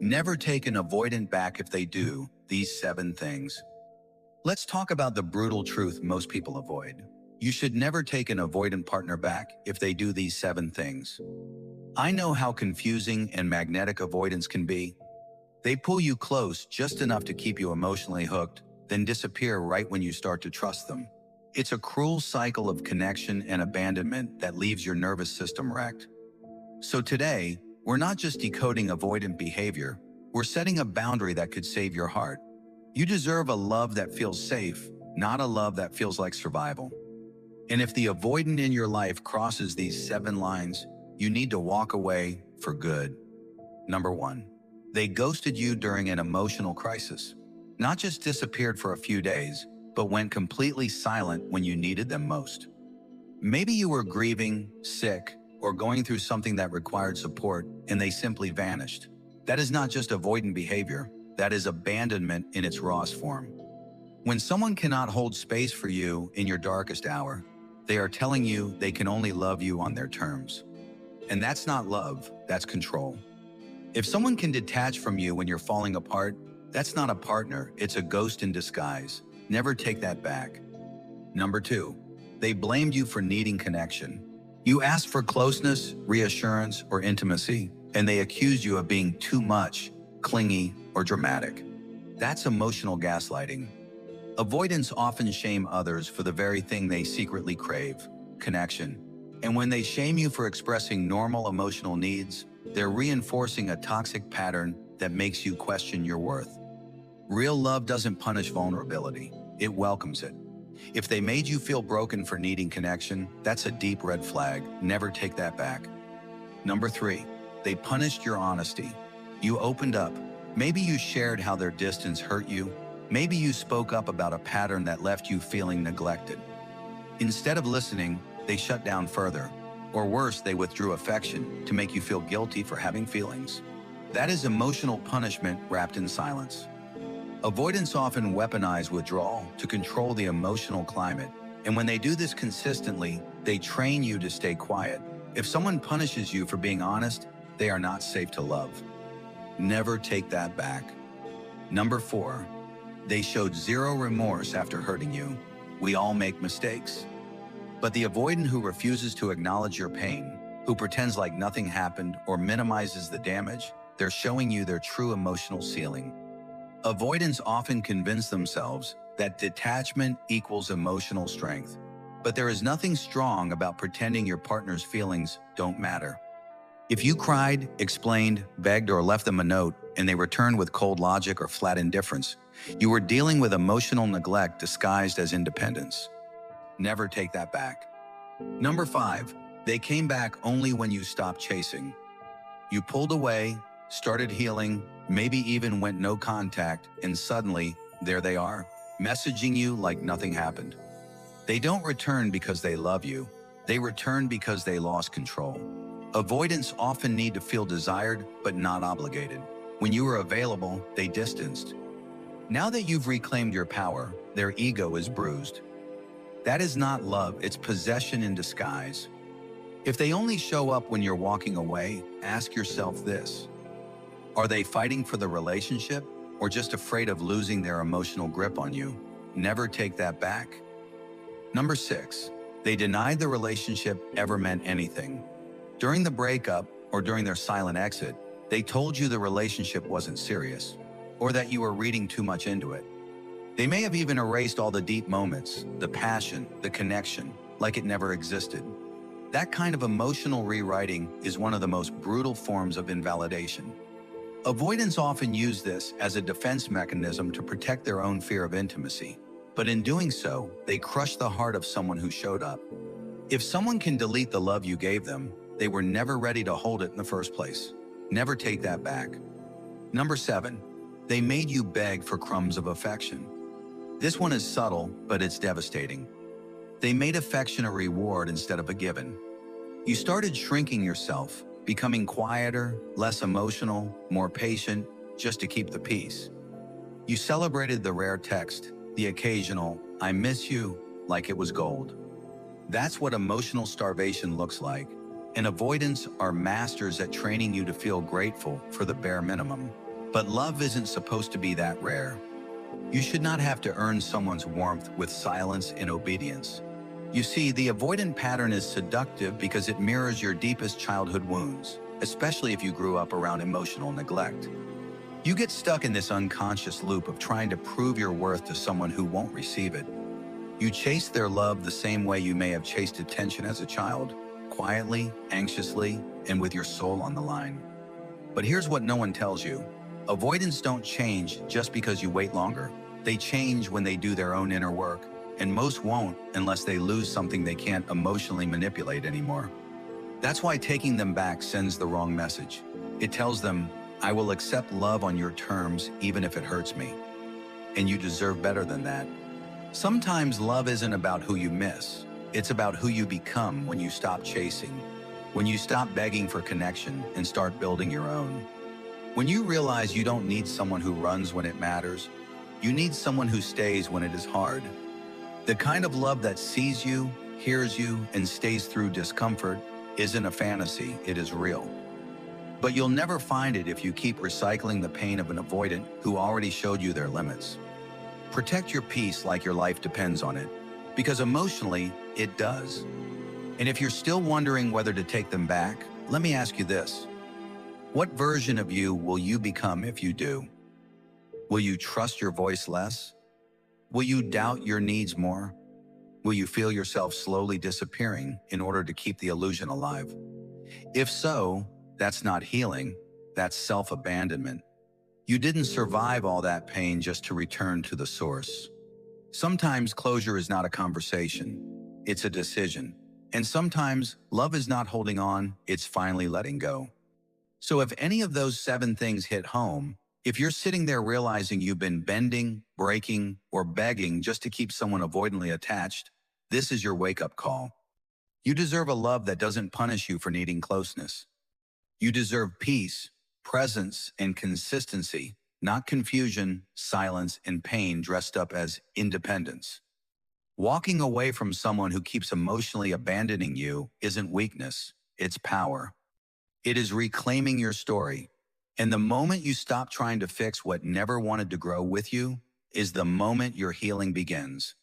Never take an avoidant back if they do these 7 things. Let's talk about the brutal truth most people avoid. You should never take an avoidant partner back if they do these 7 things. I know how confusing and magnetic avoidance can be. They pull you close just enough to keep you emotionally hooked, then disappear right when you start to trust them. It's a cruel cycle of connection and abandonment that leaves your nervous system wrecked. So today, we're not just decoding avoidant behavior, we're setting a boundary that could save your heart. You deserve a love that feels safe, not a love that feels like survival. And if the avoidant in your life crosses these 7 lines, you need to walk away for good. Number 1. They ghosted you during an emotional crisis. Not just disappeared for a few days, but went completely silent when you needed them most. Maybe you were grieving, sick, or going through something that required support, and they simply vanished. That is not just avoidant behavior, that is abandonment in its rawest form. When someone cannot hold space for you in your darkest hour, they are telling you they can only love you on their terms. And that's not love, that's control. If someone can detach from you when you're falling apart, that's not a partner, it's a ghost in disguise. Never take that back. Number 2, they blamed you for needing connection. You asked for closeness, reassurance, or intimacy, and they accused you of being too much, clingy, or dramatic. That's emotional gaslighting. Avoidants often shame others for the very thing they secretly crave, connection. And when they shame you for expressing normal emotional needs, they're reinforcing a toxic pattern that makes you question your worth. Real love doesn't punish vulnerability, it welcomes it. If they made you feel broken for needing connection, that's a deep red flag. Never take that back. Number 3, they punished your honesty. You opened up. Maybe you shared how their distance hurt you. Maybe you spoke up about a pattern that left you feeling neglected. Instead of listening, they shut down further. Or worse, they withdrew affection to make you feel guilty for having feelings. That is emotional punishment wrapped in silence. Avoidants often weaponize withdrawal to control the emotional climate, and when they do this consistently, they train you to stay quiet. If someone punishes you for being honest, they are not safe to love. Never take that back. Number 4, they showed zero remorse after hurting you. We all make mistakes. But the avoidant who refuses to acknowledge your pain, who pretends like nothing happened or minimizes the damage, they're showing you their true emotional ceiling. Avoidants often convince themselves that detachment equals emotional strength. But there is nothing strong about pretending your partner's feelings don't matter. If you cried, explained, begged, or left them a note, and they returned with cold logic or flat indifference, you were dealing with emotional neglect disguised as independence. Never take that back. Number 5, they came back only when you stopped chasing. You pulled away, started healing, maybe even went no contact, and suddenly, there they are, messaging you like nothing happened. They don't return because they love you. They return because they lost control. Avoidants often need to feel desired, but not obligated. When you were available, they distanced. Now that you've reclaimed your power, their ego is bruised. That is not love, it's possession in disguise. If they only show up when you're walking away, ask yourself this. Are they fighting for the relationship or just afraid of losing their emotional grip on you? Never take that back. Number 6, they denied the relationship ever meant anything. During the breakup or during their silent exit, they told you the relationship wasn't serious or that you were reading too much into it. They may have even erased all the deep moments, the passion, the connection, like it never existed. That kind of emotional rewriting is one of the most brutal forms of invalidation. Avoidants often use this as a defense mechanism to protect their own fear of intimacy, but in doing so, they crush the heart of someone who showed up. If someone can delete the love you gave them, they were never ready to hold it in the first place. Never take that back. Number 7, they made you beg for crumbs of affection. This one is subtle, but it's devastating. They made affection a reward instead of a given. You started shrinking yourself, becoming quieter, less emotional, more patient, just to keep the peace. You celebrated the rare text, the occasional, "I miss you," like it was gold. That's what emotional starvation looks like, and avoidants are masters at training you to feel grateful for the bare minimum. But love isn't supposed to be that rare. You should not have to earn someone's warmth with silence and obedience. You see, the avoidant pattern is seductive because it mirrors your deepest childhood wounds, especially if you grew up around emotional neglect. You get stuck in this unconscious loop of trying to prove your worth to someone who won't receive it. You chase their love the same way you may have chased attention as a child, quietly, anxiously, and with your soul on the line. But here's what no one tells you. Avoidants don't change just because you wait longer. They change when they do their own inner work, and most won't unless they lose something they can't emotionally manipulate anymore. That's why taking them back sends the wrong message. It tells them, I will accept love on your terms even if it hurts me. And you deserve better than that. Sometimes love isn't about who you miss. It's about who you become when you stop chasing, when you stop begging for connection and start building your own. When you realize you don't need someone who runs when it matters, you need someone who stays when it is hard. The kind of love that sees you, hears you, and stays through discomfort isn't a fantasy, it is real. But you'll never find it if you keep recycling the pain of an avoidant who already showed you their limits. Protect your peace like your life depends on it, because emotionally, it does. And if you're still wondering whether to take them back, let me ask you this. What version of you will you become if you do? Will you trust your voice less? Will you doubt your needs more? Will you feel yourself slowly disappearing in order to keep the illusion alive? If so, that's not healing, that's self-abandonment. You didn't survive all that pain just to return to the source. Sometimes closure is not a conversation, it's a decision. And sometimes love is not holding on, it's finally letting go. So if any of those 7 things hit home, if you're sitting there realizing you've been bending, breaking, or begging just to keep someone avoidantly attached, this is your wake-up call. You deserve a love that doesn't punish you for needing closeness. You deserve peace, presence, and consistency, not confusion, silence, and pain dressed up as independence. Walking away from someone who keeps emotionally abandoning you isn't weakness, it's power. It is reclaiming your story. And the moment you stop trying to fix what never wanted to grow with you is the moment your healing begins.